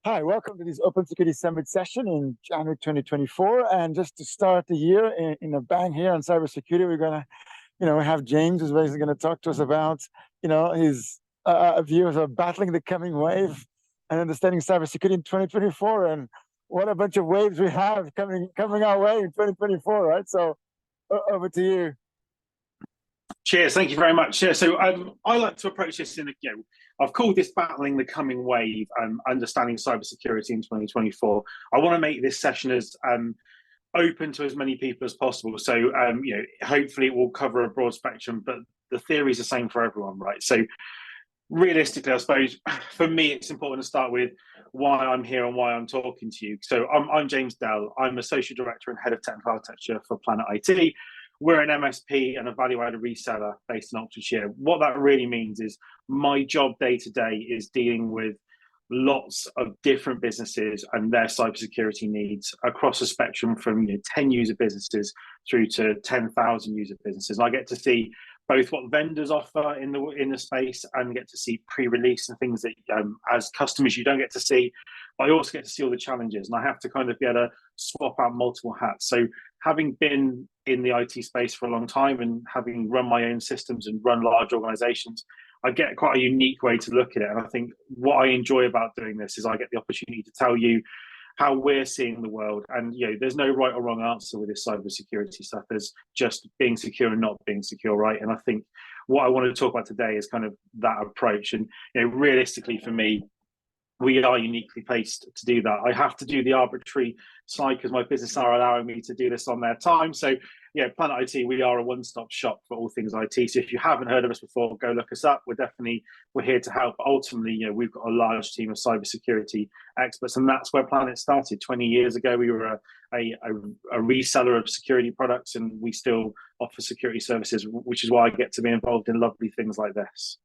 Hi, welcome to this Open Security Summit session in January 2024. And just to start the year in a bang here on cybersecurity, we're gonna, we have James who's basically going to talk to us about, his views of battling the coming wave and understanding cybersecurity in 2024. And what a bunch of waves we have coming our way in 2024, right? So over to you. Cheers, thank you very much. Yeah, so I like to approach this I've called this battling the coming wave, understanding cybersecurity in 2024. I want to make this session as open to as many people as possible. So hopefully it will cover a broad spectrum, but the theory is the same for everyone, right? So realistically, I suppose for me, it's important to start with why I'm here and why I'm talking to you. So I'm James Dell. I'm Associate Director and Head of Technical Architecture for Planet IT. We're an MSP and a value-added reseller based in Oxfordshire. What that really means is my job day to day is dealing with lots of different businesses and their cybersecurity needs across a spectrum from 10 user businesses through to 10,000 user businesses. And I get to see both what vendors offer in the space and get to see pre-release and things that as customers you don't get to see. I also get to see all the challenges, and I have to kind of be able to swap out multiple hats. So having been in the IT space for a long time and having run my own systems and run large organizations, I get quite a unique way to look at it. And I think what I enjoy about doing this is I get the opportunity to tell you how we're seeing the world. And there's no right or wrong answer with this cybersecurity stuff. There's just being secure and not being secure, right? And I think what I want to talk about today is kind of that approach. And realistically for me, we are uniquely placed to do that. I have to do the arbitrary side because my business are allowing me to do this on their time. So Planet IT, we are a one-stop shop for all things IT. So if you haven't heard of us before, go look us up. We're here to help. Ultimately, we've got a large team of cybersecurity experts, and that's where Planet started. 20 years ago, we were a reseller of security products, and we still offer security services, which is why I get to be involved in lovely things like this.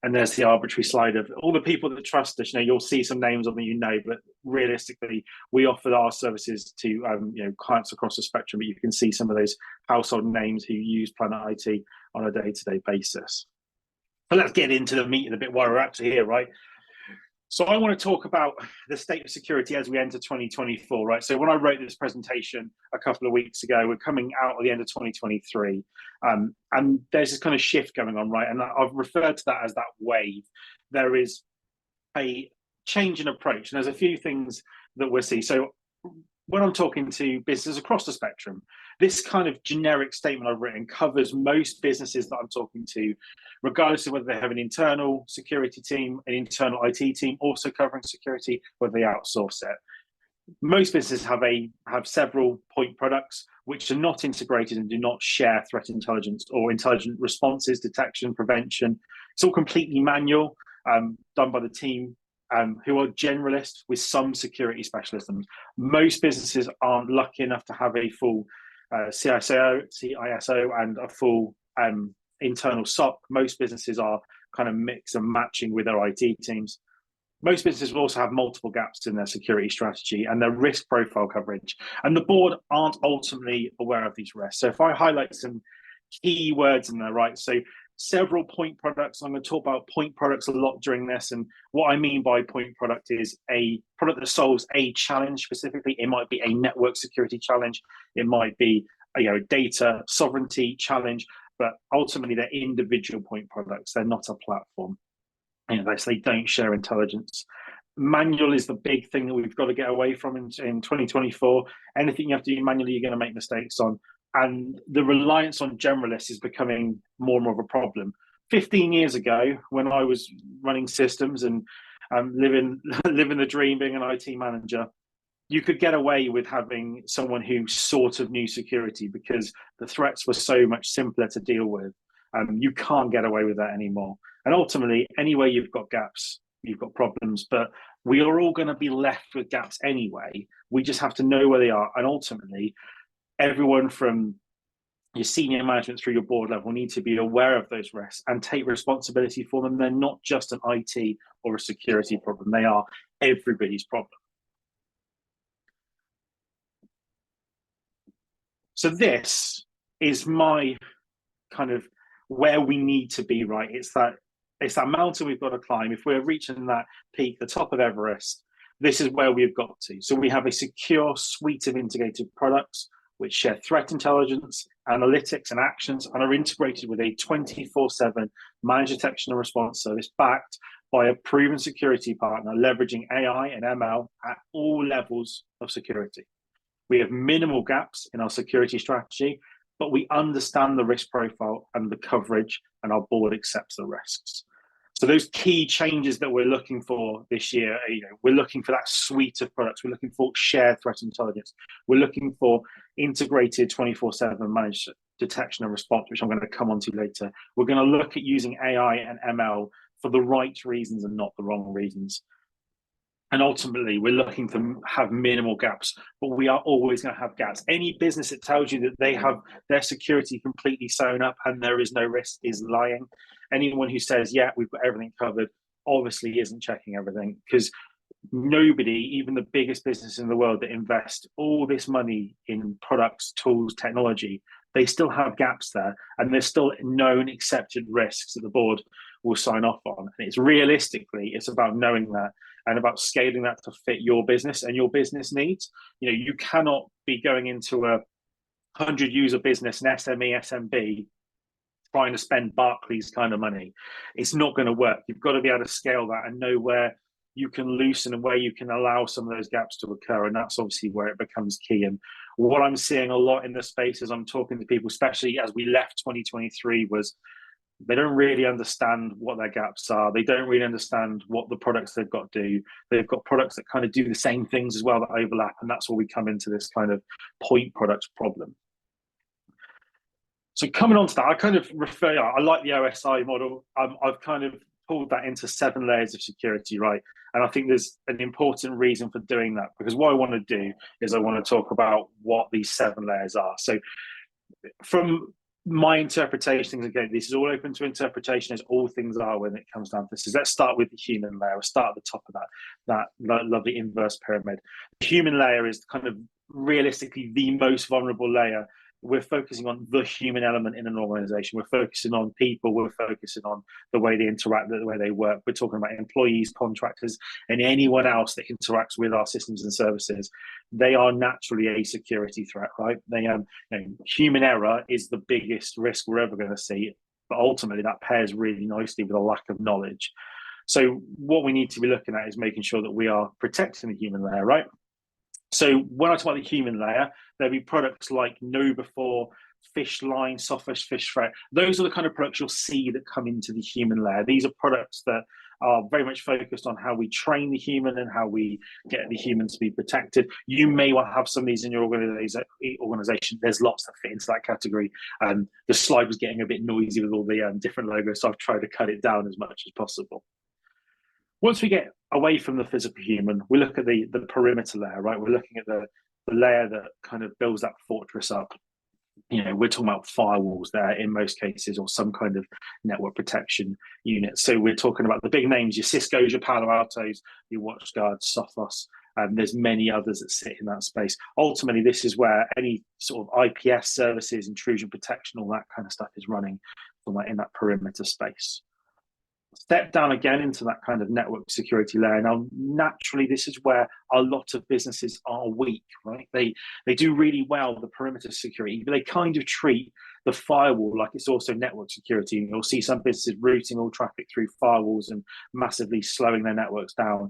And there's the arbitrary slide of all the people that trust us. You'll see some names of them, but realistically, we offer our services to clients across the spectrum. But you can see some of those household names who use Planet IT on a day-to-day basis. But let's get into the meat of the bit while we're actually here, right? So I want to talk about the state of security as we enter 2024, right? So when I wrote this presentation a couple of weeks ago, we're coming out at the end of 2023, and there's this kind of shift going on, right? And I've referred to that as that wave. There is a change in approach, and there's a few things that we'll see. So when I'm talking to businesses across the spectrum, this kind of generic statement I've written covers most businesses that I'm talking to, regardless of whether they have an internal security team, an internal IT team also covering security, whether they outsource it. Most businesses have several point products which are not integrated and do not share threat intelligence or intelligent responses, detection, prevention. It's all completely manual, done by the team who are generalists with some security specialisms. Most businesses aren't lucky enough to have a full CISO and a full internal SOC. Most businesses are kind of mix and matching with their IT teams. Most businesses will also have multiple gaps in their security strategy and their risk profile coverage. And the board aren't ultimately aware of these risks. So if I highlight some key words in there, right? So several point products. I'm going to talk about point products a lot during this. And what I mean by point product is a product that solves a challenge specifically. It might be a network security challenge. It might be a data sovereignty challenge, but ultimately they're individual point products. They're not a platform. They don't share intelligence. Manual is the big thing that we've got to get away from in 2024. Anything you have to do manually, you're going to make mistakes on. And the reliance on generalists is becoming more and more of a problem. 15 years ago, when I was running systems and living the dream, being an IT manager, you could get away with having someone who sort of knew security because the threats were so much simpler to deal with. You can't get away with that anymore. And ultimately, anywhere you've got gaps, you've got problems. But we are all going to be left with gaps anyway. We just have to know where they are. And ultimately, everyone from your senior management through your board level need to be aware of those risks and take responsibility for them. They're not just an IT or a security problem. They are everybody's problem. So this is my kind of where we need to be, right? It's that it's that mountain we've got to climb. If we're reaching that peak, the top of Everest, this is where we've got to. So we have a secure suite of integrated products which share threat intelligence, analytics, and actions, and are integrated with a 24/7 managed detection and response service backed by a proven security partner, leveraging AI and ML at all levels of security. We have minimal gaps in our security strategy, but we understand the risk profile and the coverage, and our board accepts the risks. So those key changes that we're looking for this year, we're looking for that suite of products. We're looking for shared threat intelligence. We're looking for integrated 24/7 managed detection and response, which I'm going to come on to later. We're going to look at using AI and ML for the right reasons and not the wrong reasons. And ultimately, we're looking to have minimal gaps, but we are always going to have gaps. Any business that tells you that they have their security completely sewn up and there is no risk is lying. Anyone who says, yeah, we've got everything covered, obviously isn't checking everything, because nobody, even the biggest business in the world that invest all this money in products, tools, technology, they still have gaps there, and there's still known accepted risks that the board will sign off on. And it's realistically, it's about knowing that and about scaling that to fit your business and your business needs. You cannot be going into a 100-user business, an SME, SMB, trying to spend Barclays kind of money. It's not going to work. You've got to be able to scale that and know where you can loosen and where you can allow some of those gaps to occur. And that's obviously where it becomes key. And what I'm seeing a lot in the space as I'm talking to people, especially as we left 2023, was they don't really understand what their gaps are. They don't really understand what the products they've got do. They've got products that kind of do the same things as well that overlap. And that's where we come into this kind of point product problem. So coming on to that, I kind of I like the OSI model. I've kind of pulled that into 7 layers of security, right? And I think there's an important reason for doing that, because what I want to do is I want to talk about what these 7 layers are. So from my interpretation, again, this is all open to interpretation, as all things are when it comes down to this. Let's start with the human layer. We'll start at the top of that lovely inverse pyramid. The human layer is kind of realistically the most vulnerable layer. We're focusing on the human element in an organization. We're focusing on people. We're focusing on the way they interact, the way they work. We're talking about employees, contractors, and anyone else that interacts with our systems and services. They are naturally a security threat, right? Human error is the biggest risk we're ever going to see, but ultimately that pairs really nicely with a lack of knowledge. So what we need to be looking at is making sure that we are protecting the human layer, right? So when I talk about the human layer, there'll be products like KnowBe4, Fishline, Sophos, Fishthreat. Those are the kind of products you'll see that come into the human layer. These are products that are very much focused on how we train the human and how we get the human to be protected. You may well have some of these in your organization. There's lots that fit into that category. The slide was getting a bit noisy with all the different logos, so I've tried to cut it down as much as possible. Once we get away from the physical human, we look at the perimeter layer, right? We're looking at the layer that kind of builds that fortress up. We're talking about firewalls there in most cases, or some kind of network protection unit. So we're talking about the big names, your Cisco's, your Palo Altos, your WatchGuard, Sophos, and there's many others that sit in that space. Ultimately, this is where any sort of IPS services, intrusion protection, all that kind of stuff is running in that perimeter space. Step down again into that kind of network security layer. Now, naturally, this is where a lot of businesses are weak, right? They do really well the perimeter security, but they kind of treat the firewall like it's also network security. And you'll see some businesses routing all traffic through firewalls and massively slowing their networks down.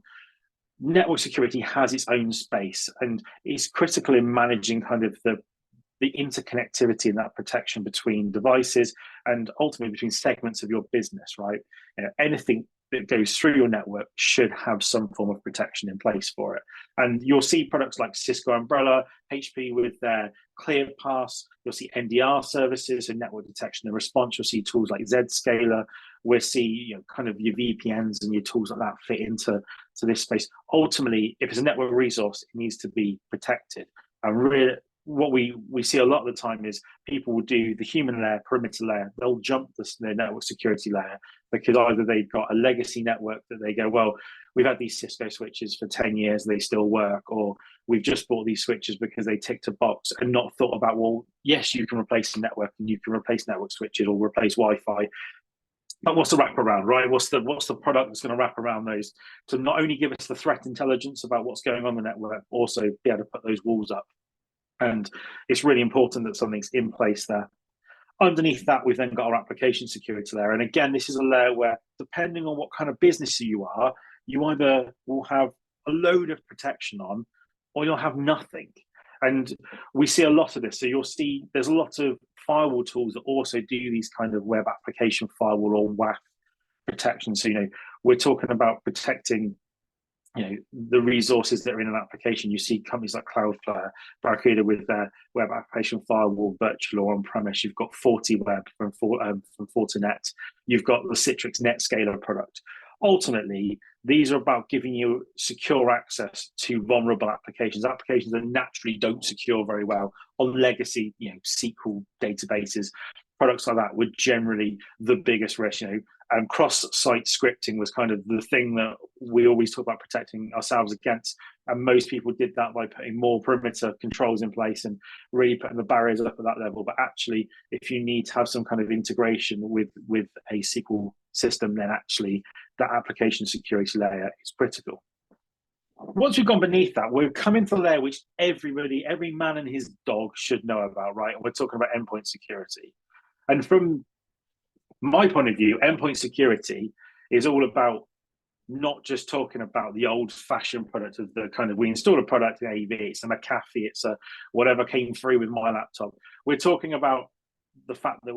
Network security has its own space, and it's critical in managing kind of the interconnectivity and that protection between devices and ultimately between segments of your business, right? Anything that goes through your network should have some form of protection in place for it. And you'll see products like Cisco Umbrella, HP with their ClearPass, you'll see NDR services and network detection and response. You'll see tools like Zscaler. We'll see kind of your VPNs and your tools like that fit into this space. Ultimately, if it's a network resource, it needs to be protected. And really, what we see a lot of the time is people will do the human layer, perimeter layer. They'll jump the network security layer because either they've got a legacy network that they go, well, we've had these Cisco switches for 10 years, they still work, or we've just bought these switches because they ticked a box and not thought about, well, yes, you can replace the network and you can replace network switches or replace Wi-Fi. But what's the wraparound, right? What's the product that's going to wrap around those to not only give us the threat intelligence about what's going on the network, also be able to put those walls up. And it's really important that something's in place there. Underneath that, we've then got our application security layer. And again, this is a layer where, depending on what kind of business you are, you either will have a load of protection on, or you'll have nothing. And we see a lot of this. So you'll see there's a lot of firewall tools that also do these kind of web application firewall or WAF protection. So, we're talking about protecting the resources that are in an application. You see companies like Cloudflare, Barracuda with their web application firewall, virtual or on-premise. You've got FortiWeb from Fortinet. You've got the Citrix NetScaler product. Ultimately, these are about giving you secure access to vulnerable applications that naturally don't secure very well on legacy, SQL databases. Products like that were generally the biggest risk. Cross-site scripting was kind of the thing that we always talk about protecting ourselves against. And most people did that by putting more perimeter controls in place and really putting the barriers up at that level. But actually, if you need to have some kind of integration with a SQL system, then actually that application security layer is critical. Once we've gone beneath that, we're coming to the layer which every man and his dog should know about, right? And we're talking about endpoint security. And from my point of view, endpoint security is all about not just talking about the old-fashioned product of the kind of, we install a product in AV, it's a McAfee, it's a whatever came through with my laptop. We're talking about the fact that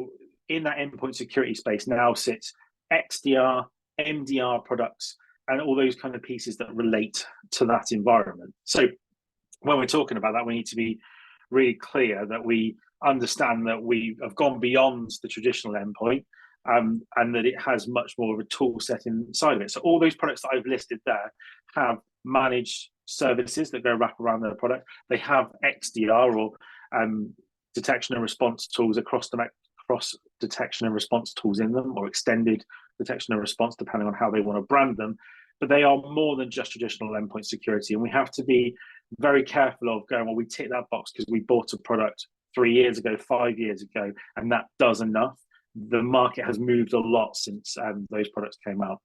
in that endpoint security space now sits XDR, MDR products, and all those kind of pieces that relate to that environment. So when we're talking about that, we need to be really clear that we understand that we have gone beyond the traditional endpoint, and that it has much more of a tool set inside of it. So all those products that I've listed there have managed services that go wrap around their product. They have XDR or detection and response tools across detection and response tools in them, or extended detection and response, depending on how they want to brand them. But they are more than just traditional endpoint security. And we have to be very careful of going, well, we tick that box because we bought a product 3 years ago, 5 years ago, and that does enough. The market has moved a lot since those products came out.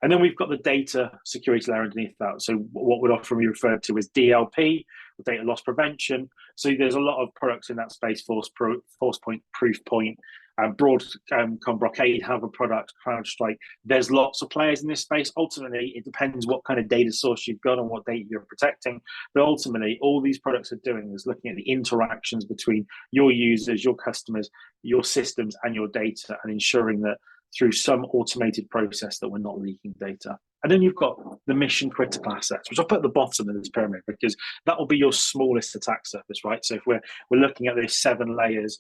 And then we've got the data security layer underneath that. So what would often be referred to as DLP, data loss prevention. So there's a lot of products in that space, Forcepoint, Proofpoint, Broadcom Brocade have a product, CrowdStrike. There's lots of players in this space. Ultimately, it depends what kind of data source you've got and what data you're protecting. But ultimately, all these products are doing is looking at the interactions between your users, your customers, your systems, and your data, and ensuring that through some automated process that we're not leaking data. And then you've got the mission critical assets, which I'll put at the bottom of this pyramid because that will be your smallest attack surface, right? So if we're looking at those 7 layers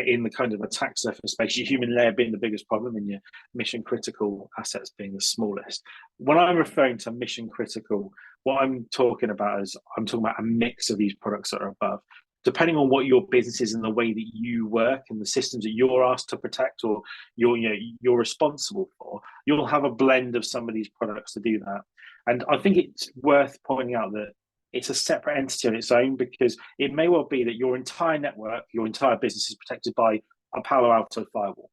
in the kind of attack surface space, your human layer being the biggest problem and your mission critical assets being the smallest. When I'm referring to mission critical, what I'm talking about is I'm talking about a mix of these products that are above. Depending on what your business is and the way that you work and the systems that you're asked to protect or you're responsible for, you'll have a blend of some of these products to do that. And I think it's worth pointing out that it's a separate entity on its own, because it may well be that your entire network, your entire business is protected by a Palo Alto firewall.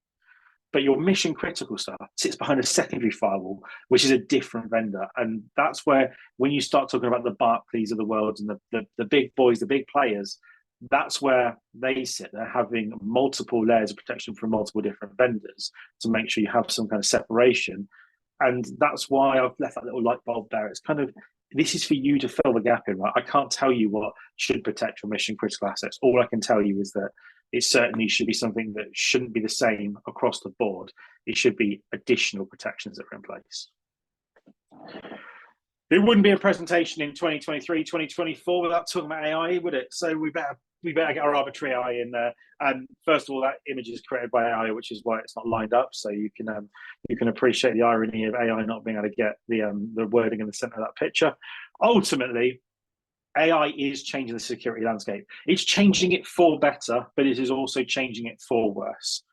But your mission critical stuff sits behind a secondary firewall, which is a different vendor. And that's where, when you start talking about the Barclays of the world and the big boys, the big players, that's where they sit. They're having multiple layers of protection from multiple different vendors to make sure you have some kind of separation. And that's why I've left that little light bulb there. It's kind of, this is for you to fill the gap in, right? I can't tell you what should protect your mission critical assets. All I can tell you is that it certainly should be something that shouldn't be the same across the board. It should be additional protections that are in place. It wouldn't be a presentation in 2023, 2024 without talking about AI, would it? So we better get our arbitrary AI in there. And first of all, that image is created by AI, which is why it's not lined up. So you can appreciate the irony of AI not being able to get the wording in the center of that picture. Ultimately, AI is changing the security landscape. It's changing it for better, but it is also changing it for worse.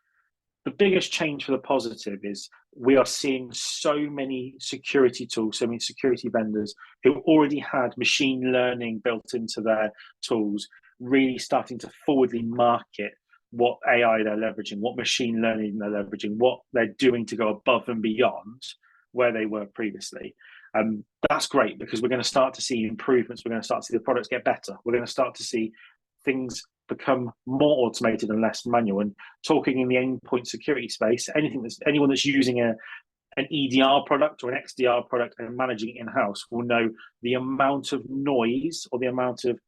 The biggest change for the positive is we are seeing so many security tools, so many security vendors who already had machine learning built into their tools, really starting to forwardly market what AI they're leveraging, what machine learning they're leveraging, what they're doing to go above and beyond where they were previously. That's great, because we're going to start to see improvements. We're going to start to see the products get better. We're going to start to see things become more automated and less manual. And talking in the endpoint security space, anyone that's using an EDR product or an XDR product and managing it in-house will know the amount of noise or the amount of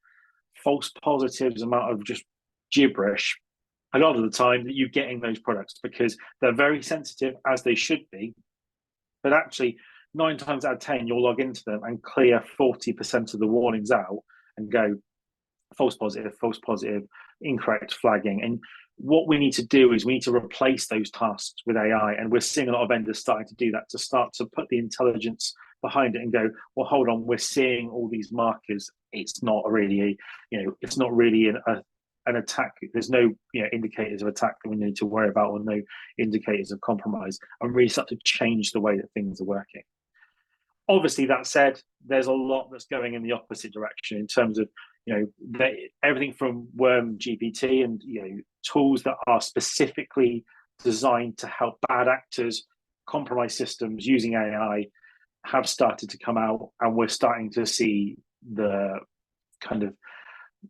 false positives, amount of just gibberish a lot of the time that you get in those products, because they're very sensitive, as they should be. But actually, 9 times out of 10, you'll log into them and clear 40% of the warnings out and go false positive, incorrect flagging. And what we need to do is we need to replace those tasks with AI. And we're seeing a lot of vendors starting to do that, to start to put the intelligence behind it and go, well, hold on, we're seeing all these markers. It's not really it's not really an attack. There's no indicators of attack that we need to worry about, or no indicators of compromise, and really start to change the way that things are working. Obviously, that said, there's a lot that's going in the opposite direction in terms of everything from Worm GPT and tools that are specifically designed to help bad actors compromise systems using AI have started to come out, and we're starting to see the kind of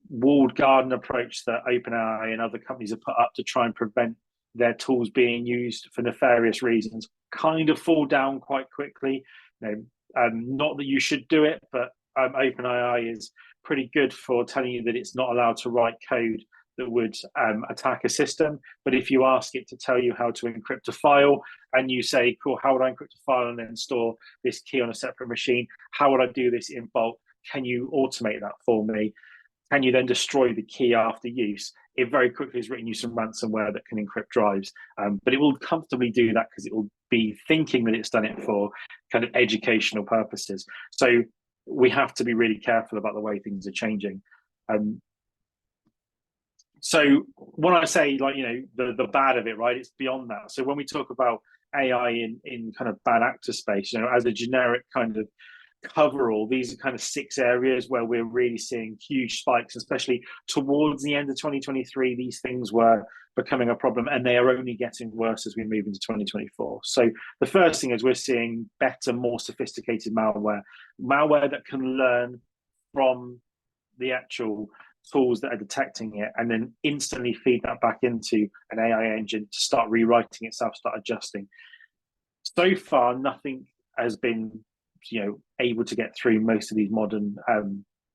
walled garden approach that OpenAI and other companies have put up to try and prevent their tools being used for nefarious reasons kind of fall down quite quickly. Not that you should do it, but OpenAI is pretty good for telling you that it's not allowed to write code that would attack a system. But if you ask it to tell you how to encrypt a file, and you say, cool, how would I encrypt a file and then store this key on a separate machine? How would I do this in bulk? Can you automate that for me? Can you then destroy the key after use? It very quickly has written you some ransomware that can encrypt drives, but it will comfortably do that because it will be thinking that it's done it for kind of educational purposes. So we have to be really careful about the way things are changing. So when I say the bad of it, right, it's beyond that. So when we talk about AI in kind of bad actor space, as a generic kind of coverall, these are kind of 6 areas where we're really seeing huge spikes, especially towards the end of 2023. These things were becoming a problem, and they are only getting worse as we move into 2024. So the first thing is we're seeing better, more sophisticated malware that can learn from the actual tools that are detecting it and then instantly feed that back into an AI engine to start rewriting itself, start adjusting. So far, nothing has been able to get through most of these modern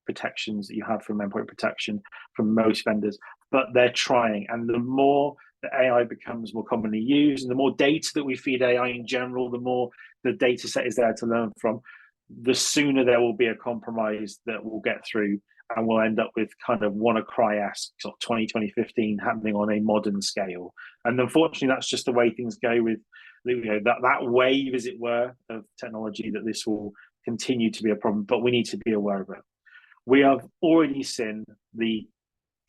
protections that you have from endpoint protection from most vendors, but they're trying. And the more that AI becomes more commonly used, and the more data that we feed AI in general, the more the data set is there to learn from, the sooner there will be a compromise that will get through, and we'll end up with kind of WannaCry-esque sort of 2015 happening on a modern scale. And unfortunately, that's just the way things go with that wave, as it were, of technology, that this will continue to be a problem, but we need to be aware of it. We have already seen the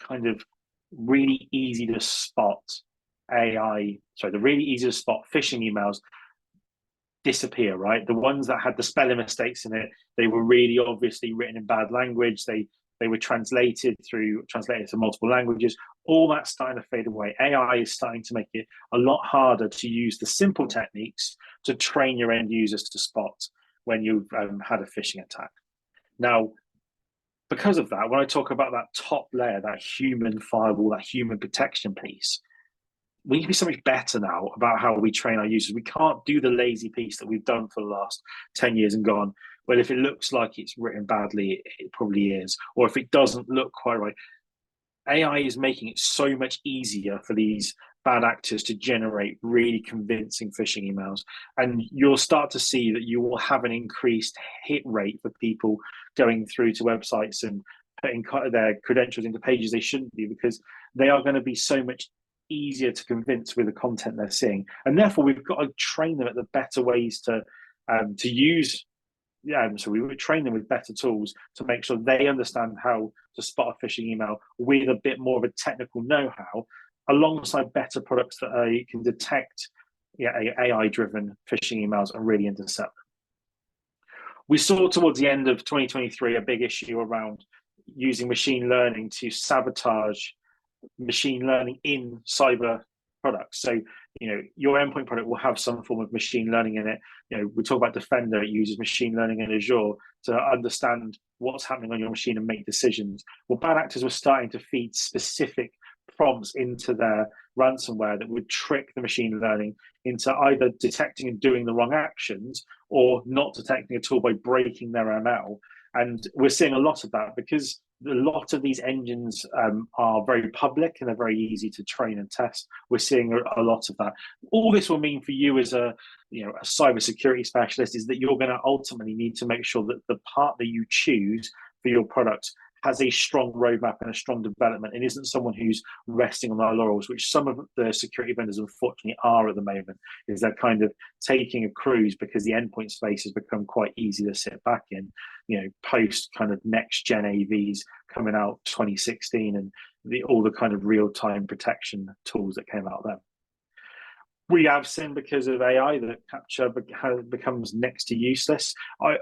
kind of really easy to spot the really easy to spot phishing emails disappear, right? The ones that had the spelling mistakes in it, they were really obviously written in bad language. They were translated to multiple languages. All that's starting to fade away. AI is starting to make it a lot harder to use the simple techniques to train your end users to spot when you've had a phishing attack. Now, because of that, when I talk about that top layer, that human firewall, that human protection piece, we need to be so much better now about how we train our users. We can't do the lazy piece that we've done for the last 10 years and gone, well, if it looks like it's written badly, it probably is. Or if it doesn't look quite right. AI is making it so much easier for these bad actors to generate really convincing phishing emails. And you'll start to see that you will have an increased hit rate for people going through to websites and putting their credentials into pages they shouldn't be, because they are going to be so much easier to convince with the content they're seeing. And therefore, we've got to train them at the better ways to use. So we would train them with better tools to make sure they understand how to spot a phishing email with a bit more of a technical know-how, alongside better products that can detect AI-driven phishing emails and really intercept them. We saw towards the end of 2023 a big issue around using machine learning to sabotage machine learning in cyber products. So, your endpoint product will have some form of machine learning in it. We talk about Defender, it uses machine learning in Azure to understand what's happening on your machine and make decisions. Well, bad actors were starting to feed specific prompts into their ransomware that would trick the machine learning into either detecting and doing the wrong actions or not detecting at all by breaking their ML. And we're seeing a lot of that because a lot of these engines are very public and they're very easy to train and test. We're seeing a lot of that. All this will mean for you as a cybersecurity specialist is that you're going to ultimately need to make sure that the part that you choose for your product has a strong roadmap and a strong development and isn't someone who's resting on their laurels, which some of the security vendors unfortunately are at the moment, is they're kind of taking a cruise because the endpoint space has become quite easy to sit back in, post kind of next gen AVs coming out 2016 and all the kind of real-time protection tools that came out then. We have seen because of AI that capture becomes next to useless.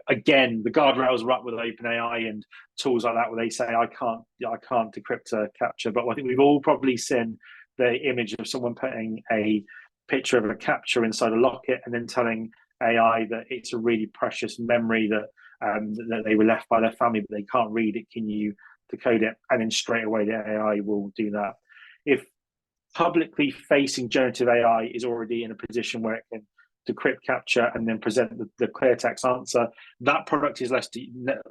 Again, the guardrails are up with OpenAI and tools like that where they say I can't decrypt a capture. But I think we've all probably seen the image of someone putting a picture of a capture inside a locket and then telling AI that it's a really precious memory that they were left by their family, but they can't read it. Can you decode it? And then straight away the AI will do that. If publicly facing generative AI is already in a position where it can decrypt, capture, and then present the clear text answer, that product is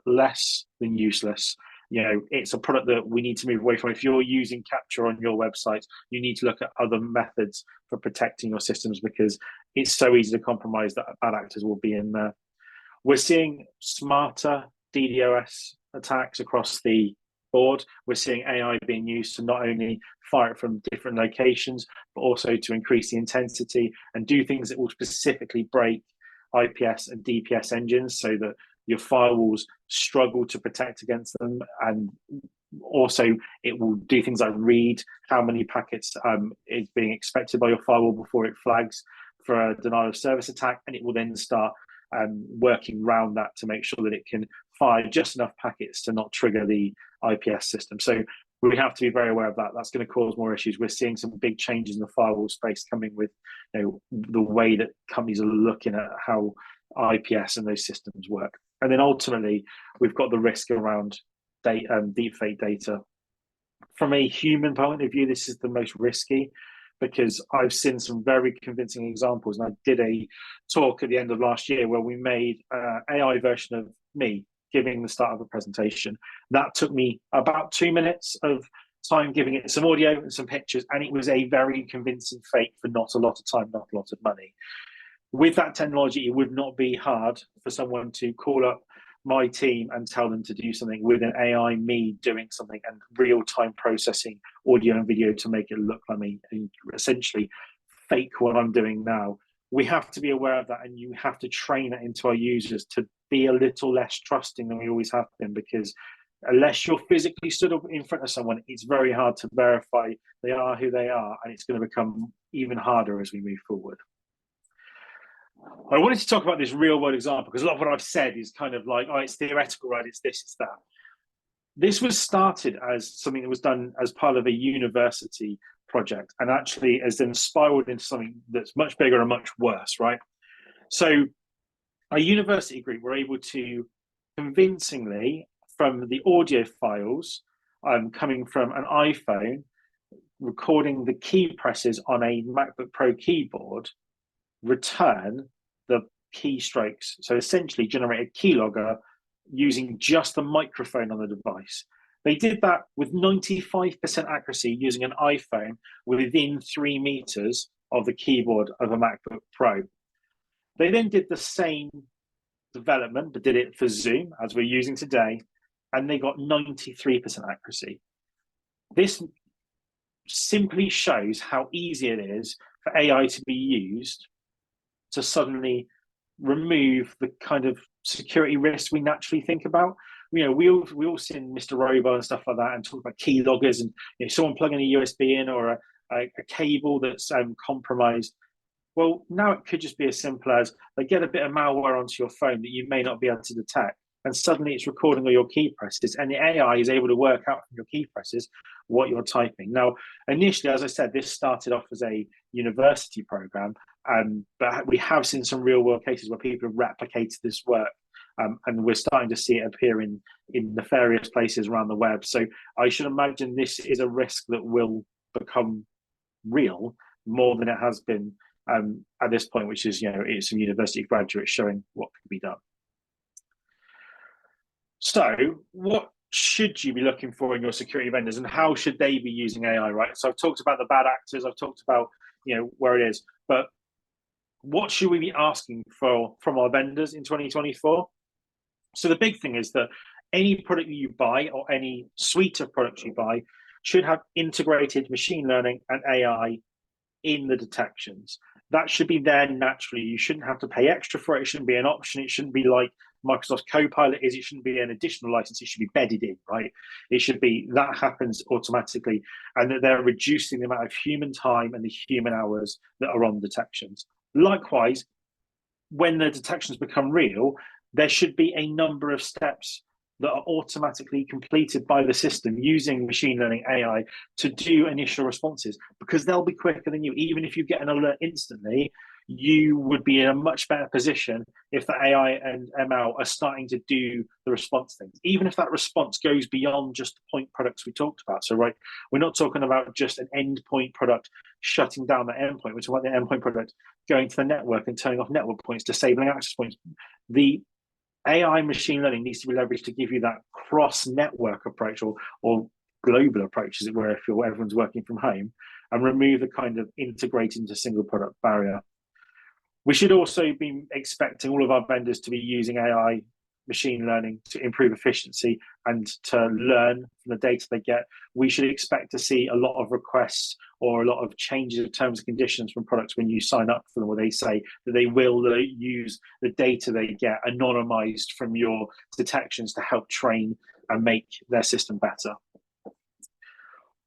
less than useless. It's a product that we need to move away from. If you're using capture on your website, you need to look at other methods for protecting your systems because it's so easy to compromise that bad actors will be in there. We're seeing smarter DDoS attacks across the board. We're seeing AI being used to not only fire it from different locations, but also to increase the intensity and do things that will specifically break IPS and DPS engines so that your firewalls struggle to protect against them. And also it will do things like read how many packets is being expected by your firewall before it flags for a denial of service attack. And it will then start working around that to make sure that it can fire just enough packets to not trigger the IPS system. So we have to be very aware of that. That's going to cause more issues. We're seeing some big changes in the firewall space coming with the way that companies are looking at how IPS and those systems work. And then ultimately, we've got the risk around deepfake data. From a human point of view, this is the most risky because I've seen some very convincing examples. And I did a talk at the end of last year where we made an AI version of me giving the start of a presentation. That took me about 2 minutes of time giving it some audio and some pictures, and it was a very convincing fake for not a lot of time, not a lot of money. With that technology, it would not be hard for someone to call up my team and tell them to do something with an AI, me doing something and real-time processing audio and video to make it look like me and essentially fake what I'm doing now. We have to be aware of that, and you have to train that into our users to be a little less trusting than we always have been, because unless you're physically stood up in front of someone, it's very hard to verify they are who they are, and it's going to become even harder as we move forward. I wanted to talk about this real world example because a lot of what I've said is kind of like, oh, it's theoretical, right? It's this, it's that. This was started as something that was done as part of a university project and actually has then spiraled into something that's much bigger and much worse, right? So a university group were able to convincingly, from the audio files coming from an iPhone, recording the key presses on a MacBook Pro keyboard, return the keystrokes. So essentially generate a keylogger using just the microphone on the device. They did that with 95% accuracy using an iPhone within 3 meters of the keyboard of a MacBook Pro. They then did the same development, but did it for Zoom, as we're using today, and they got 93% accuracy. This simply shows how easy it is for AI to be used to suddenly remove the kind of security risks we naturally think about. We all seen Mr. Robo and stuff like that and talk about keyloggers and someone plugging a USB in or a cable that's compromised. Well, now it could just be as simple as they get a bit of malware onto your phone that you may not be able to detect. and suddenly it's recording all your key presses, and the AI is able to work out from your key presses what you're typing. Now, initially, as I said, this started off as a university program, but we have seen some real world cases where people have replicated this work. And we're starting to see it appear in nefarious places around the web. So I should imagine this is a risk that will become real more than it has been at this point, which is, it's some university graduates showing what can be done. So what should you be looking for in your security vendors, and how should they be using AI, right? So I've talked about the bad actors, I've talked about, where it is, but what should we be asking for from our vendors in 2024? So the big thing is that any product you buy or any suite of products you buy should have integrated machine learning and AI in the detections. That should be there naturally. You shouldn't have to pay extra for it. It shouldn't be an option. It shouldn't be like Microsoft Copilot is. It shouldn't be an additional license. It should be bedded in, right? It should be that happens automatically, and that they're reducing the amount of human time and the human hours that are on detections. Likewise, when the detections become real, there should be a number of steps that are automatically completed by the system using machine learning AI to do initial responses, because they'll be quicker than you. Even if you get an alert instantly, you would be in a much better position if the AI and ML are starting to do the response things, even if that response goes beyond just the point products we talked about. So, right, we're not talking about just an endpoint product shutting down the endpoint. We're talking about the endpoint product going to the network and turning off network points, disabling access points. The AI machine learning needs to be leveraged to give you that cross-network approach or global approach, as it were, if everyone's working from home, and remove the kind of integrated into single product barrier. We should also be expecting all of our vendors to be using AI machine learning to improve efficiency and to learn from the data they get. We should expect to see a lot of requests or a lot of changes of terms and conditions from products when you sign up for them, where they say that they will use the data they get anonymized from your detections to help train and make their system better.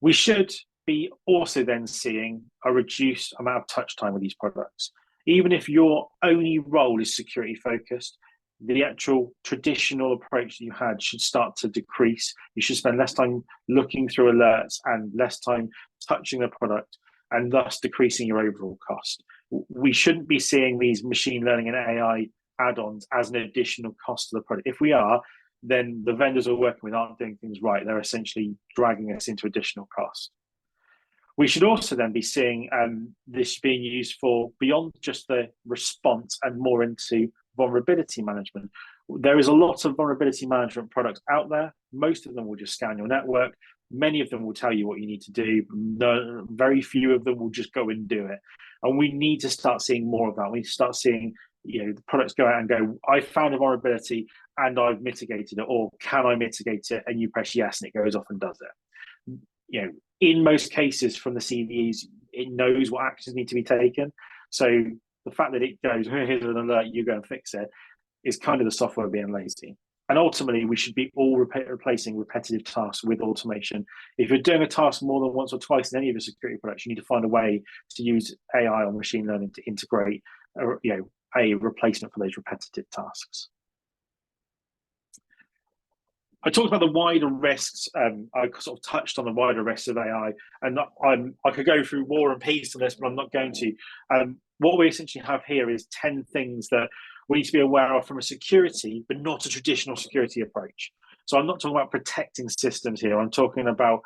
We should be also then seeing a reduced amount of touch time with these products. Even if your only role is security focused, the actual traditional approach that you had should start to decrease. You should spend less time looking through alerts and less time touching the product, and thus decreasing your overall cost. We shouldn't be seeing these machine learning and AI add-ons as an additional cost to the product. If we are, then the vendors we're working with aren't doing things right. They're essentially dragging us into additional cost. We should also then be seeing this being used for beyond just the response and more into vulnerability management. There is a lot of vulnerability management products out there. Most of them will just scan your network. Many of them will tell you what you need to do. No, very few of them will just go and do it. And we need to start seeing more of that. We need to start seeing, the products go out and go, I found a vulnerability and I've mitigated it, or can I mitigate it? And you press yes and it goes off and does it. In most cases from the CVEs, it knows what actions need to be taken. So the fact that it goes, here's an alert, you go and fix it, is kind of the software being lazy. And ultimately, we should be all replacing repetitive tasks with automation. If you're doing a task more than once or twice in any of your security products, you need to find a way to use AI or machine learning to integrate a replacement for those repetitive tasks. I talked about the wider risks. I sort of touched on the wider risks of AI, and I could go through war and peace on this, but I'm not going to. What we essentially have here is 10 things that we need to be aware of from a security, but not a traditional security approach. So I'm not talking about protecting systems here. I'm talking about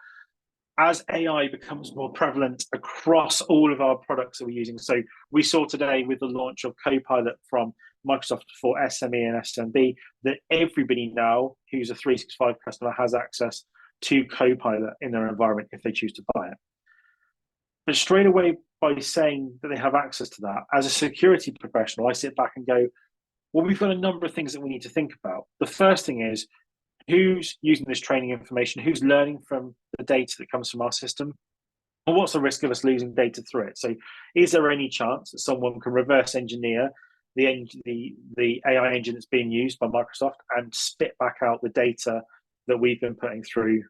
as AI becomes more prevalent across all of our products that we're using. So we saw today with the launch of Copilot from Microsoft for SME and SMB that everybody now who's a 365 customer has access to Copilot in their environment if they choose to buy it. But straight away, by saying that they have access to that, as a security professional, I sit back and go, well, we've got a number of things that we need to think about. The first thing is, who's using this training information? Who's learning from the data that comes from our system? And what's the risk of us losing data through it? So is there any chance that someone can reverse engineer the AI engine that's being used by Microsoft and spit back out the data that we've been putting through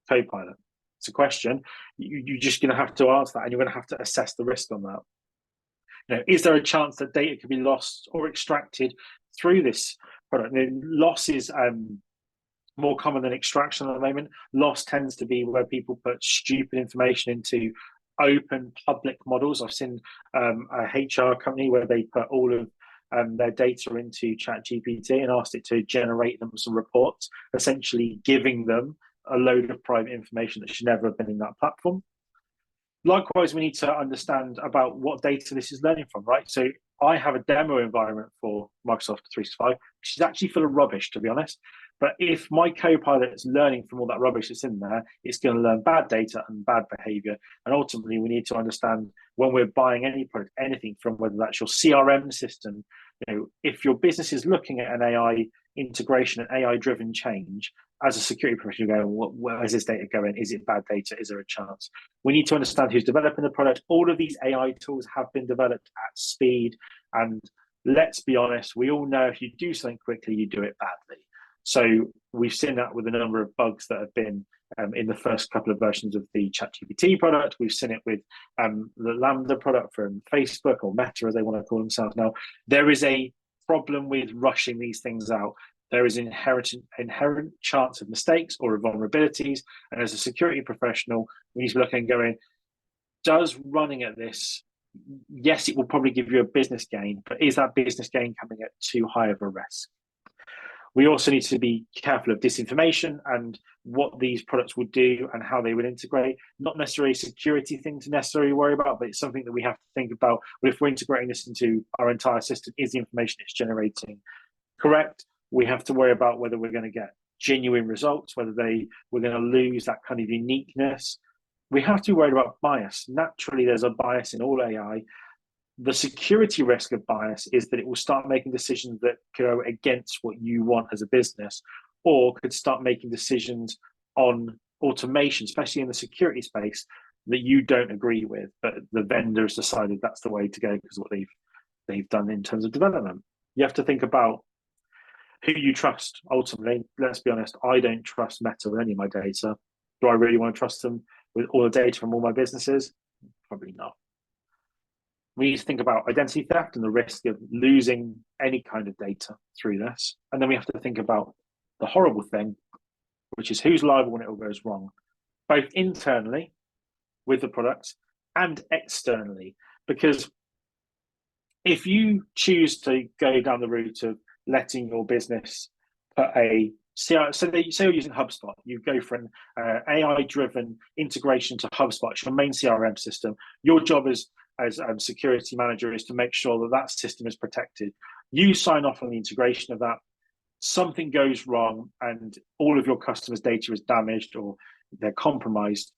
Copilot? It's a question. You're just going to have to answer that, and you're going to have to assess the risk on that. Is there a chance that data could be lost or extracted through this product. Loss is more common than extraction at the moment. Loss tends to be where people put stupid information into open public models. I've seen a HR company where they put all of their data into ChatGPT and asked it to generate them some reports, essentially giving them a load of private information that should never have been in that platform. Likewise, we need to understand about what data this is learning from, right? So I have a demo environment for Microsoft 365, which is actually full of rubbish, to be honest. But if my Copilot is learning from all that rubbish that's in there, it's going to learn bad data and bad behavior. And ultimately, we need to understand when we're buying any product, anything from whether that's your CRM system, if your business is looking at an AI integration, an AI-driven change, as a security professional, going, where is this data going? Is it bad data? Is there a chance? We need to understand who's developing the product. All of these AI tools have been developed at speed. And let's be honest, we all know if you do something quickly, you do it badly. So we've seen that with a number of bugs that have been in the first couple of versions of the ChatGPT product. We've seen it with the Lambda product from Facebook, or Meta as they want to call themselves now. There is a problem with rushing these things out. There is inherent chance of mistakes or of vulnerabilities. And as a security professional, we need to look and going, does running at this, yes, it will probably give you a business gain, but is that business gain coming at too high of a risk? We also need to be careful of disinformation and what these products would do and how they would integrate. Not necessarily a security thing to necessarily worry about, but it's something that we have to think about. But if we're integrating this into our entire system, is the information it's generating correct? We have to worry about whether we're going to get genuine results, whether we're going to lose that kind of uniqueness. We have to be worried about bias. Naturally, there's a bias in all AI. The security risk of bias is that it will start making decisions that go against what you want as a business, or could start making decisions on automation, especially in the security space, that you don't agree with, but the vendor has decided that's the way to go because of what they've done in terms of development. You have to think about who you trust. Ultimately, let's be honest, I don't trust Meta with any of my data. Do I really want to trust them with all the data from all my businesses? Probably not. We need to think about identity theft and the risk of losing any kind of data through this. And then we have to think about the horrible thing, which is who's liable when it all goes wrong, both internally with the product and externally. Because if you choose to go down the route of letting your business put say you're using HubSpot, you go for an AI-driven integration to HubSpot, it's your main CRM system. Your job as security manager is to make sure that that system is protected. You sign off on the integration of that. Something goes wrong and all of your customers' data is damaged or they're compromised.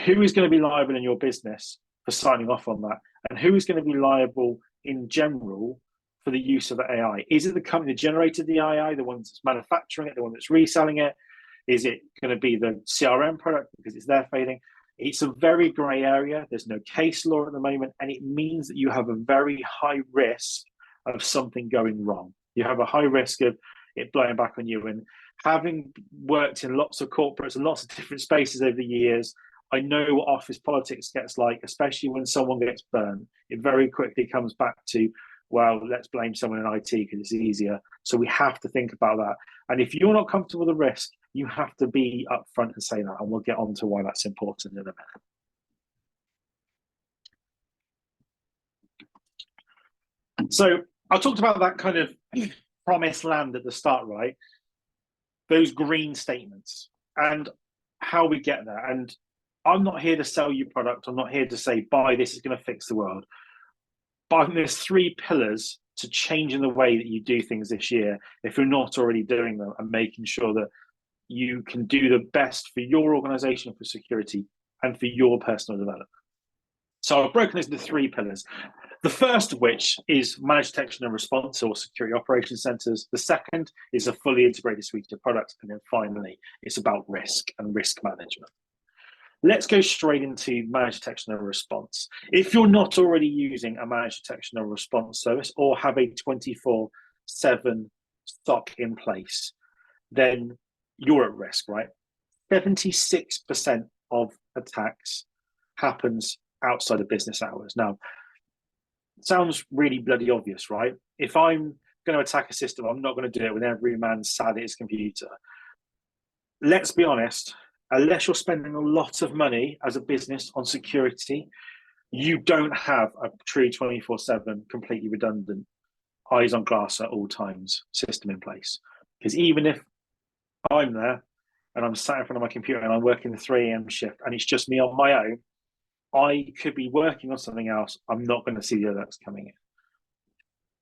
Who is going to be liable in your business for signing off on that? And who is going to be liable in general for the use of the AI? Is it the company that generated the AI, the one that's manufacturing it, the one that's reselling it? Is it going to be the CRM product because it's their failing? It's a very grey area. There's no case law at the moment, and it means that you have a very high risk of something going wrong. You have a high risk of it blowing back on you. And having worked in lots of corporates and lots of different spaces over the years, I know what office politics gets like, especially when someone gets burned. It very quickly comes back to, well, let's blame someone in IT because it's easier. So we have to think about that. And if you're not comfortable with the risk, you have to be upfront and say that, and we'll get on to why that's important in a minute. So I talked about that kind of promised land at the start, right? Those green statements and how we get there. And I'm not here to sell you product. I'm not here to say, buy this, is going to fix the world. But there's 3 pillars to changing the way that you do things this year if you're not already doing them, and making sure that you can do the best for your organization for security and for your personal development. So I've broken this into 3 pillars. The first of which is managed detection and response, or security operations centers. The second is a fully integrated suite of products. And then finally, it's about risk and risk management. Let's go straight into managed detection and response. If you're not already using a managed detection and response service or have a 24/7 stock in place, then you're at risk, right? 76% of attacks happens outside of business hours. Now, it sounds really bloody obvious, right? If I'm going to attack a system, I'm not going to do it with every man sat at his computer. Let's be honest, unless you're spending a lot of money as a business on security, you don't have a true 24/7 completely redundant, eyes on glass at all times system in place. Because even if I'm there and I'm sat in front of my computer and I'm working the 3 a.m. shift and it's just me on my own, I could be working on something else. I'm not going to see the alerts coming in.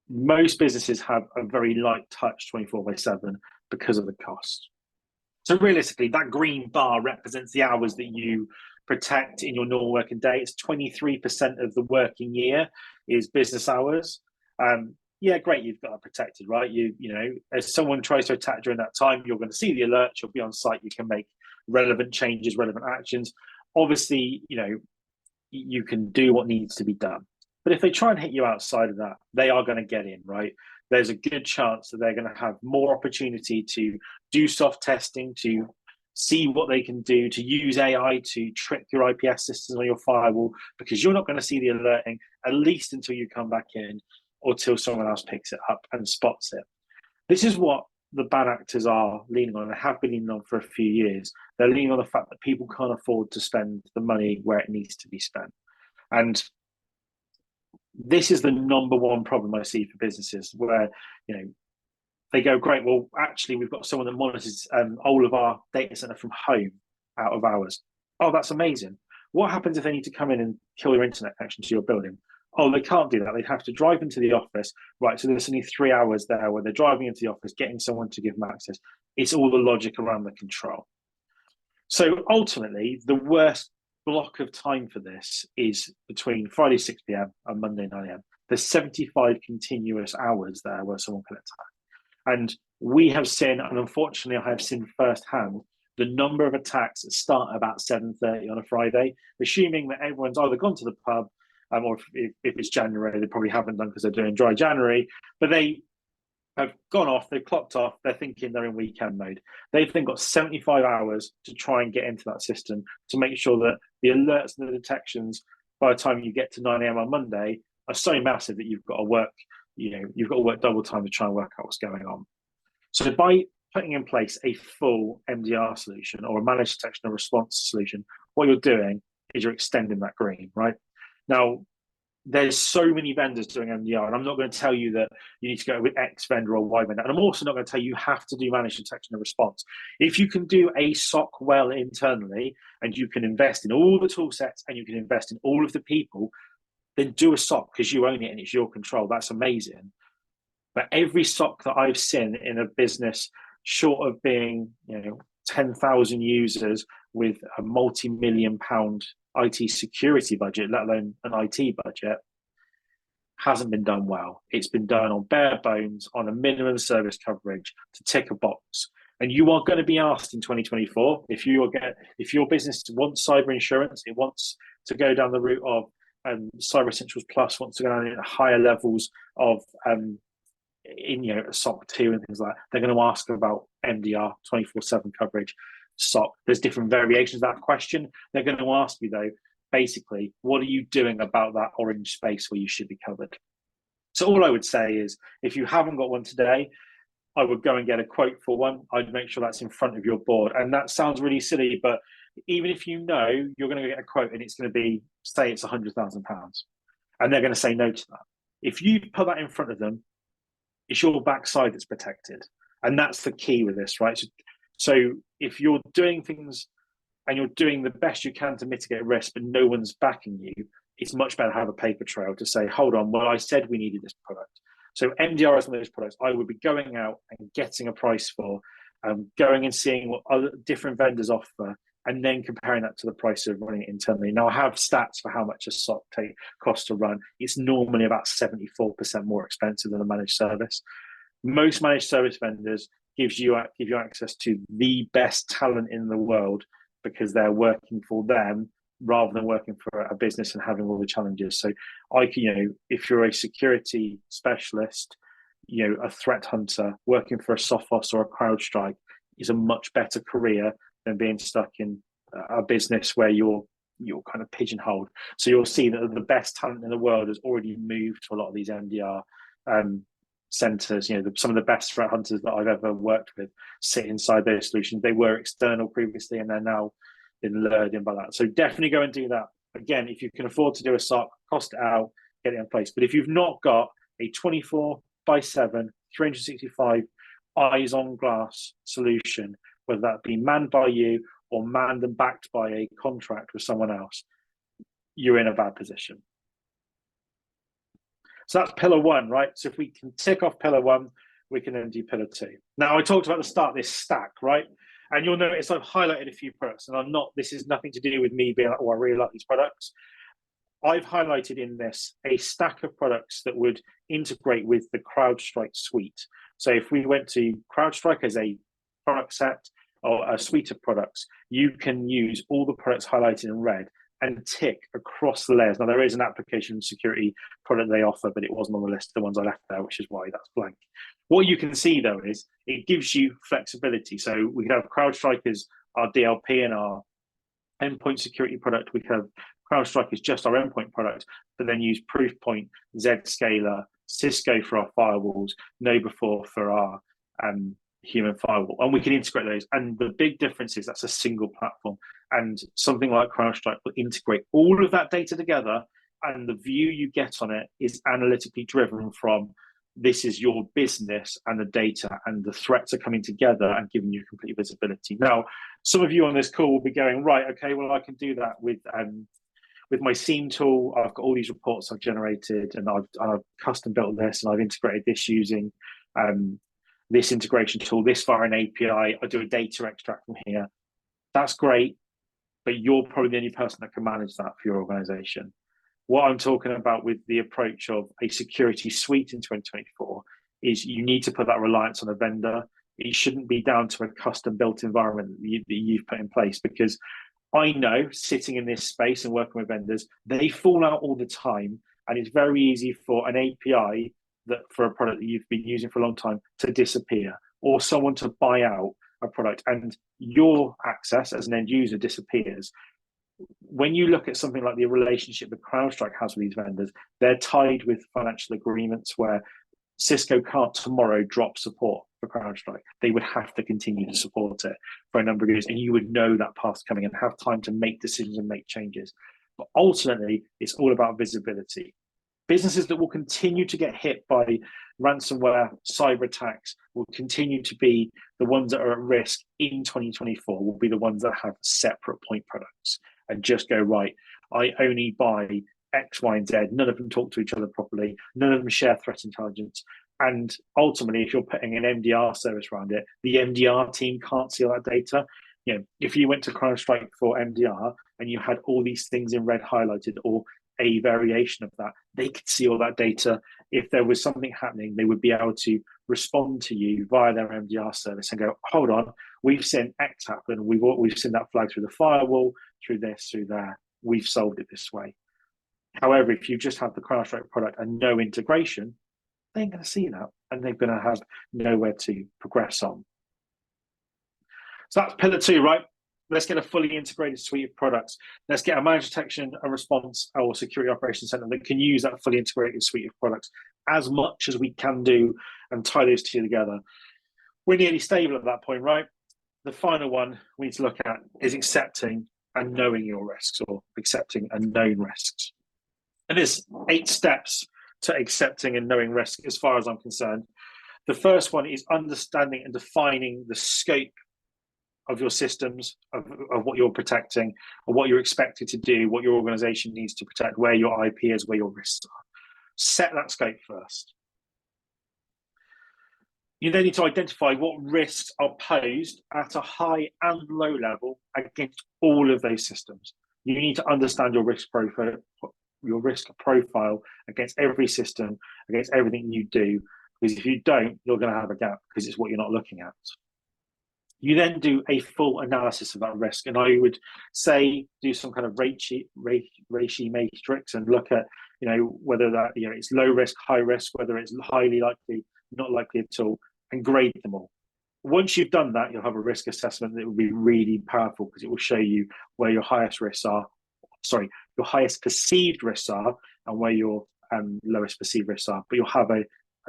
Most businesses have a very light touch 24/7 because of the cost. So realistically, that green bar represents the hours that you protect in your normal working day. It's 23% of the working year is business hours. Yeah, great, you've got it protected, right? You know, as someone tries to attack during that time, you're going to see the alerts, you'll be on site, you can make relevant changes, relevant actions. Obviously, you know, you can do what needs to be done. But if they try and hit you outside of that, they are going to get in, right? There's a good chance that they're going to have more opportunity to do soft testing, to see what they can do, to use AI to trick your IPS systems on your firewall, because you're not going to see the alerting, at least until you come back in or till someone else picks it up and spots it. This is what the bad actors are leaning on. They have been leaning on for a few years. They're leaning on the fact that people can't afford to spend the money where it needs to be spent. And this is the number one problem I see for businesses where, you know, they go, great, well, actually, we've got someone that monitors all of our data center from home out of hours. Oh, that's amazing. What happens if they need to come in and kill your internet connection to your building? Oh, they can't do that. They'd have to drive into the office. Right, so there's only 3 hours there where they're driving into the office, getting someone to give them access. It's all the logic around the control. So ultimately, the worst block of time for this is between Friday 6 p.m. and Monday 9 a.m. There's 75 continuous hours there where someone can attack. And we have seen, and unfortunately I have seen firsthand, the number of attacks that start about 7:30 on a Friday, assuming that everyone's either gone to the pub, or if it's January, they probably haven't done because they're doing dry January, but they have gone off, they've clocked off, they're thinking they're in weekend mode. They've then got 75 hours to try and get into that system to make sure that the alerts and the detections by the time you get to 9 a.m. on Monday are so massive that you've got to work, you know, you've got to work double time to try and work out what's going on. So by putting in place a full MDR solution or a managed detection and response solution, what you're doing is you're extending that green, right? Now, there's so many vendors doing MDR, and I'm not going to tell you that you need to go with X vendor or Y vendor. And I'm also not going to tell you have to do managed detection and response. If you can do a SOC well internally, and you can invest in all the tool sets and you can invest in all of the people, then do a SOC because you own it and it's your control. That's amazing. But every SOC that I've seen in a business, short of being, you know, 10,000 users with a multi-million-pound IT security budget, let alone an IT budget, hasn't been done well. It's been done on bare bones, on a minimum service coverage to tick a box. And you are going to be asked in 2024 if your business wants cyber insurance, it wants to go down the route of Cyber Essentials Plus, wants to go down at higher levels of in, you know, SOC 2 and things like that. They're going to ask about MDR 24/7 coverage. SOC, there's different variations of that question. They're going to ask you though, basically, what are you doing about that orange space where you should be covered? So all I would say is, if you haven't got one today, I would go and get a quote for one. I'd make sure that's in front of your board. And that sounds really silly, but even if you know you're going to get a quote and it's going to be, say it's £100,000, and they're going to say no to that. If you put that in front of them, it's your backside that's protected. And that's the key with this, right? So if you're doing things and you're doing the best you can to mitigate risk, but no one's backing you, it's much better to have a paper trail to say, hold on, well, I said we needed this product. So MDR is one of those products I would be going out and getting a price for, going and seeing what other different vendors offer, and then comparing that to the price of running it internally. Now, I have stats for how much a SOC costs to run. It's normally about 74% more expensive than a managed service. Most managed service vendors give you access to the best talent in the world because they're working for them rather than working for a business and having all the challenges. So if you're a security specialist, you know, a threat hunter working for a Sophos or a CrowdStrike is a much better career than being stuck in a business where you're kind of pigeonholed. So you'll see that the best talent in the world has already moved to a lot of these MDR centers. Some of the best threat hunters that I've ever worked with sit inside those solutions. They were external previously, and they're now been lured in by that. So definitely go and do that. Again, if you can afford to do a SOC, cost it out, get it in place. But if you've not got a 24/7, 365 eyes on glass solution, whether that be manned by you or manned and backed by a contract with someone else, you're in a bad position. So that's pillar one, right? So if we can tick off pillar one, we can then do pillar two. Now, I talked about the start, this stack, right? And you'll notice I've highlighted a few products, and this is nothing to do with me being like, oh, I really like these products. I've highlighted in this a stack of products that would integrate with the CrowdStrike suite. So if we went to CrowdStrike as a product set or a suite of products, you can use all the products highlighted in red and tick across the layers. Now, there is an application security product they offer, but it wasn't on the list of the ones I left there, which is why that's blank. What you can see, though, is it gives you flexibility. So we could have CrowdStrike as our DLP and our endpoint security product. We could have CrowdStrike as just our endpoint product, but then use Proofpoint, Zscaler, Cisco for our firewalls, KnowBe4 for our human firewall, and we can integrate those. And the big difference is that's a single platform, and something like CrowdStrike will integrate all of that data together, and the view you get on it is analytically driven from this is your business and the data, and the threats are coming together and giving you complete visibility. Now, some of you on this call will be going, right, okay, well, I can do that with my SIEM tool. I've got all these reports I've generated, and I've custom built this, and I've integrated this using this integration tool, this via an API. I do a data extract from here. That's great, but you're probably the only person that can manage that for your organization. What I'm talking about with the approach of a security suite in 2024 is you need to put that reliance on a vendor. It shouldn't be down to a custom built environment that you've put in place, because I know, sitting in this space and working with vendors, they fall out all the time, and it's very easy for an API that for a product that you've been using for a long time to disappear, or someone to buy out a product and your access as an end user disappears. When you look at something like the relationship that CrowdStrike has with these vendors, they're tied with financial agreements where Cisco can't tomorrow drop support for CrowdStrike. They would have to continue to support it for a number of years, and you would know that path's coming and have time to make decisions and make changes. But ultimately, it's all about visibility. Businesses that will continue to get hit by ransomware, cyber attacks, will continue to be the ones that are at risk in 2024, will be the ones that have separate point products and just go, right, I only buy X, Y, and Z. None of them talk to each other properly. None of them share threat intelligence. And ultimately, if you're putting an MDR service around it, the MDR team can't see all that data. If you went to CrowdStrike for MDR and you had all these things in red highlighted, or a variation of that, they could see all that data. If there was something happening, they would be able to respond to you via their MDR service and go, hold on, we've seen X happen. We've seen that flag through the firewall, through this, through there. We've solved it this way. However, if you just have the CrowdStrike product and no integration, they ain't going to see that, and they're going to have nowhere to progress on. So that's pillar two, right? Let's get a fully integrated suite of products. Let's get a managed detection and response or security operations center that can use that fully integrated suite of products as much as we can do and tie those two together. We're nearly stable at that point, right? The final one we need to look at is accepting and knowing your risks, or accepting and known risks. And there's 8 steps to accepting and knowing risk as far as I'm concerned. The first one is understanding and defining the scope of your systems, of what you're protecting, or what you're expected to do, what your organization needs to protect, where your IP is, where your risks are. Set that scope first. You then need to identify what risks are posed at a high and low level against all of those systems. You need to understand your risk profile against every system, against everything you do, because if you don't, you're going to have a gap because it's what you're not looking at. You then do a full analysis of that risk, and I would say do some kind of ratio matrix and look at, whether that it's low risk, high risk, whether it's highly likely, not likely at all, and grade them all. Once you've done that, you'll have a risk assessment that will be really powerful, because it will show you where your highest risks are. Your highest perceived risks are, and where your lowest perceived risks are. But you'll have a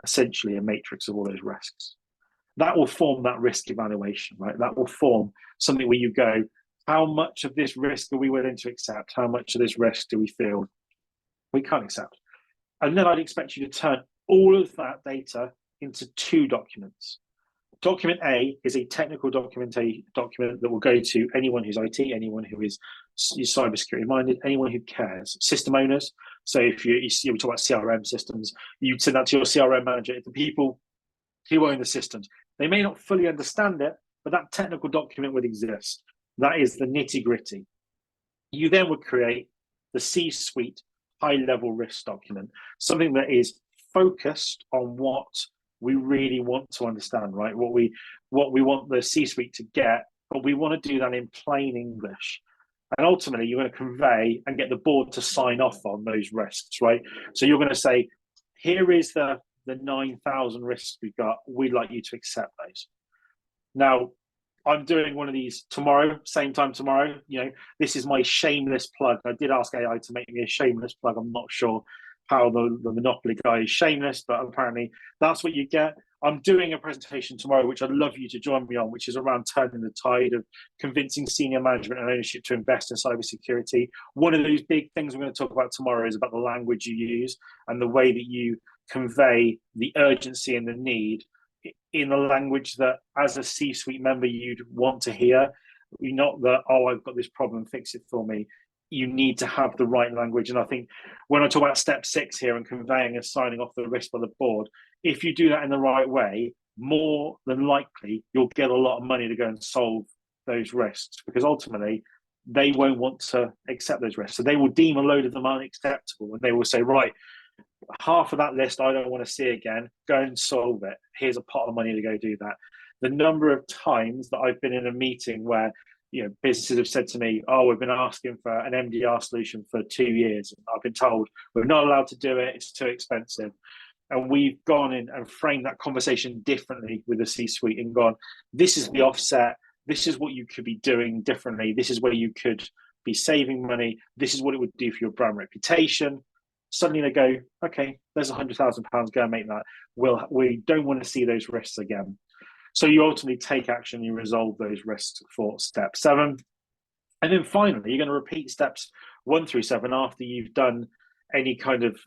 essentially a matrix of all those risks. That will form that risk evaluation, right? That will form something where you go, how much of this risk are we willing to accept? How much of this risk do we feel we can't accept? And then I'd expect you to turn all of that data into 2 documents. Document A is a technical document that will go to anyone who's IT, anyone who is cybersecurity minded, anyone who cares, system owners. So if we talk about CRM systems, you'd send that to your CRM manager, the people who own the systems. They may not fully understand it, but that technical document would exist. That is the nitty gritty. You then would create the C-suite high-level risk document, something that is focused on what we really want to understand, right? What we want the C-suite to get, but we want to do that in plain English. And ultimately, you're going to convey and get the board to sign off on those risks, right? So you're going to say, here is the 9,000 risks we've got. We'd like you to accept those. Now, I'm doing one of these tomorrow, same time tomorrow. This is my shameless plug. I did ask AI to make me a shameless plug. I'm not sure how the Monopoly guy is shameless, but apparently that's what you get. I'm doing a presentation tomorrow, which I'd love you to join me on, which is around turning the tide of convincing senior management and ownership to invest in cybersecurity. One of those big things we're going to talk about tomorrow is about the language you use and the way that you convey the urgency and the need in the language that, as a C-suite member, you'd want to hear. Not that, oh, I've got this problem, fix it for me. You need to have the right language. And I think when I talk about step 6 here and conveying and signing off the risk by the board, if you do that in the right way, more than likely, you'll get a lot of money to go and solve those risks, because ultimately they won't want to accept those risks. So they will deem a load of them unacceptable, and they will say, right, half of that list I don't want to see again, go and solve it. Here's a pot of money to go do that. The number of times that I've been in a meeting where businesses have said to me, oh, we've been asking for an MDR solution for 2 years. And I've been told we're not allowed to do it. It's too expensive. And we've gone in and framed that conversation differently with the C-suite and gone, this is the offset. This is what you could be doing differently. This is where you could be saving money. This is what it would do for your brand reputation. Suddenly they go, okay, there's £100,000, go and make that. We don't want to see those risks again. So you ultimately take action, you resolve those risks for step 7. And then finally, you're going to repeat steps 1 through 7 after you've done any kind of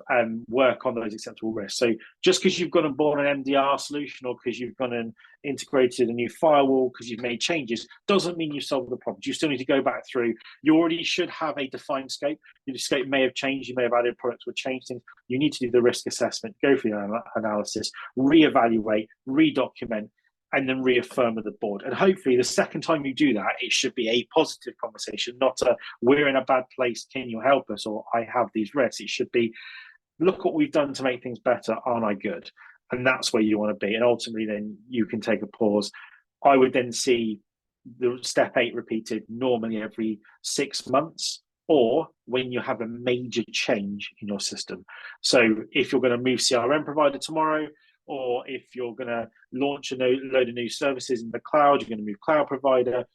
work on those acceptable risks. So just because you've gone and bought an MDR solution, or because you've gone and integrated a new firewall because you've made changes, doesn't mean you solved the problem. You still need to go back through. You already should have a defined scope. Your scope may have changed. You may have added products or changed things. You need to do the risk assessment, go through the analysis, reevaluate, redocument, and then reaffirm with the board. And hopefully the second time you do that, it should be a positive conversation, not a, we're in a bad place, can you help us? Or I have these risks. It should be, look what we've done to make things better, aren't I good? And that's where you want to be. And ultimately then you can take a pause. I would then see the step 8 repeated normally every 6 months, or when you have a major change in your system. So if you're going to move CRM provider tomorrow, or if you're going to launch a load of new services in the cloud, you're going to move cloud provider,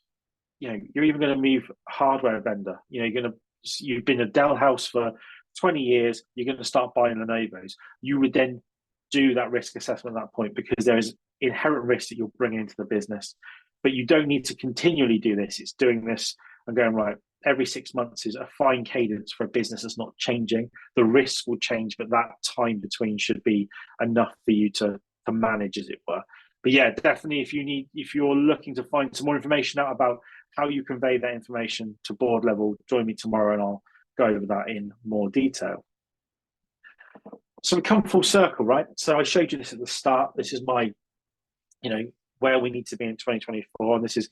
you're even going to move hardware vendor. You've been a Dell house for 20 years, you're going to start buying Lenovo's. You would then do that risk assessment at that point, because there is inherent risk that you're bringing into the business. But you don't need to continually do this. It's doing this and going, right, every 6 months is a fine cadence for a business that's not changing. The risks will change, but that time between should be enough for you to manage, as it were. But yeah, definitely if you're looking to find some more information out about how you convey that information to board level, join me tomorrow and I'll go over that in more detail. So we come full circle, right? So I showed you this at the start. This is my, where we need to be in 2024. And this is,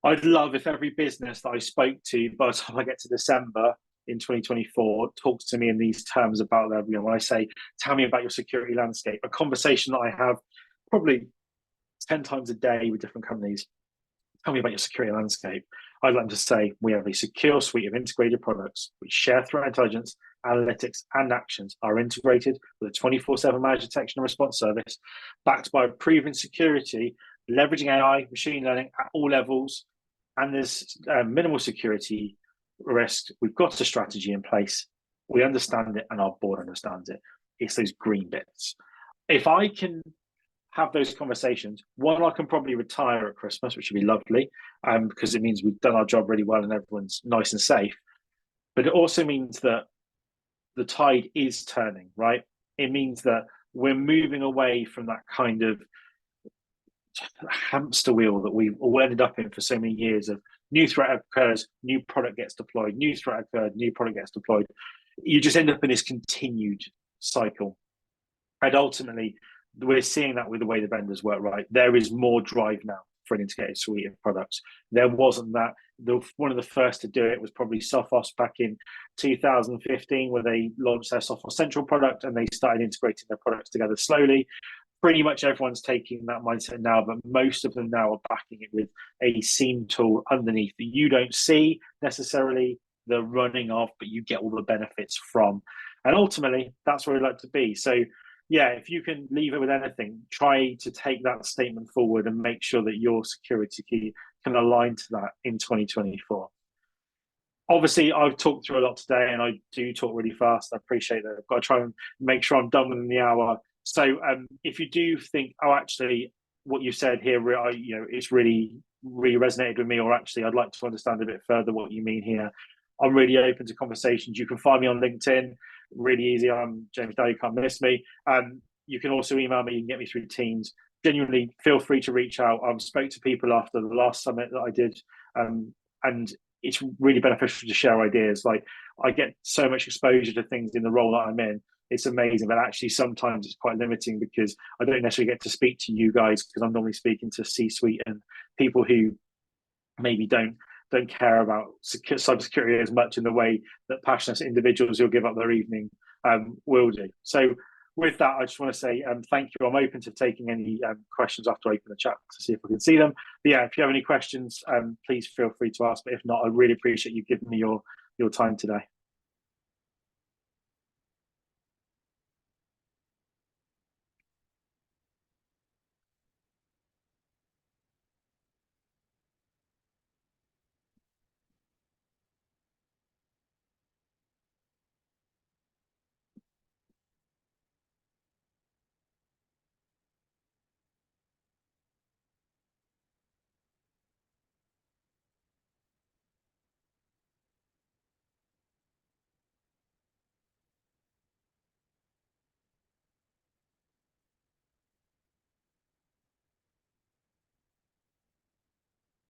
I'd love if every business that I spoke to by the time I get to December in 2024 talks to me in these terms about their, when I say, tell me about your security landscape, a conversation that I have probably 10 times a day with different companies. Tell me about your security landscape. I'd like to say we have a secure suite of integrated products which share threat intelligence, analytics, and actions, are integrated with a 24/7 managed detection and response service, backed by proven security, leveraging AI, machine learning at all levels, and there's minimal security risk. We've got a strategy in place. We understand it, and our board understands it. It's those green bits. if I can have those conversations, one, I can probably retire at Christmas, which would be lovely, because it means we've done our job really well and everyone's nice and safe. But it also means that the tide is turning, right? It means that we're moving away from that kind of hamster wheel that we've all ended up in for so many years of new threat occurs, new product gets deployed, new threat occurred, new product gets deployed. You just end up in this continued cycle. And ultimately, we're seeing that with the way the vendors work, right? There is more drive now for an integrated suite of products. There wasn't that. One of the first to do it was probably Sophos back in 2015, where they launched their Sophos Central product and they started integrating their products together slowly. Pretty much everyone's taking that mindset now, but most of them now are backing it with a SIEM tool underneath that you don't see necessarily the running of, but you get all the benefits from. And ultimately, that's where we like to be. So yeah, if you can leave it with anything, try to take that statement forward and make sure that your security key can align to that in 2024. Obviously, I've talked through a lot today, and I do talk really fast. I appreciate that. I've got to try and make sure I'm done within the hour. So if you do think, oh, actually, what you said here, it's really resonated with me, or actually, I'd like to understand a bit further what you mean here, I'm really open to conversations. You can find me on LinkedIn. Really easy. I'm James Dell. You can't miss me. You can also email me. You can get me through Teams. Genuinely, feel free to reach out. I've spoke to people after the last summit that I did, and it's really beneficial to share ideas. Like, I get so much exposure to things in the role that I'm in. It's amazing, but actually sometimes it's quite limiting because I don't necessarily get to speak to you guys because I'm normally speaking to C-suite and people who maybe don't care about cybersecurity as much in the way that passionate individuals who'll give up their evening will do. So with that, I just want to say thank you. I'm open to taking any questions after I open the chat to see if I can see them. But yeah, if you have any questions, please feel free to ask. But if not, I really appreciate you giving me your time today.